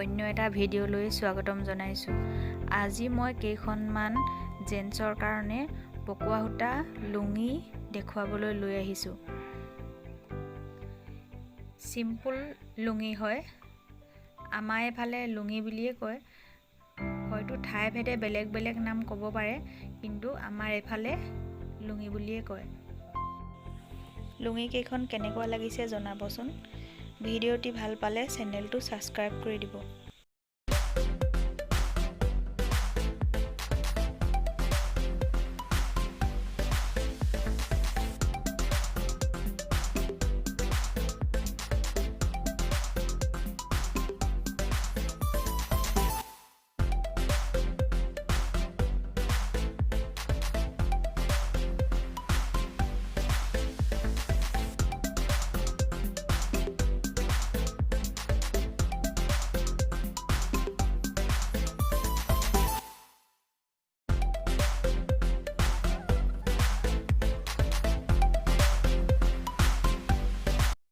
অন্য এটা ভিডিঅ'লৈ স্বাগতম জনাইছোঁ। আজি মই কেইখনমান জেন্টছৰ কাৰণে পকোৱা সূতা লুঙি দেখুৱাবলৈ লৈ আহিছোঁ। চিম্পুল লুঙি হয়, আমাৰ এফালে লুঙি বুলিয়ে কয়, হয়তো ঠাই ভেদে বেলেগ বেলেগ নাম ক'ব পাৰে, কিন্তু আমাৰ এফালে লুঙি বুলিয়ে কয়। লুঙি কেইখন কেনেকুৱা লাগিছে জনাবচোন। ভিডিঅ'টি ভাল পালে চেনেলটো ছাবস্ক্ৰাইব কৰি দিব।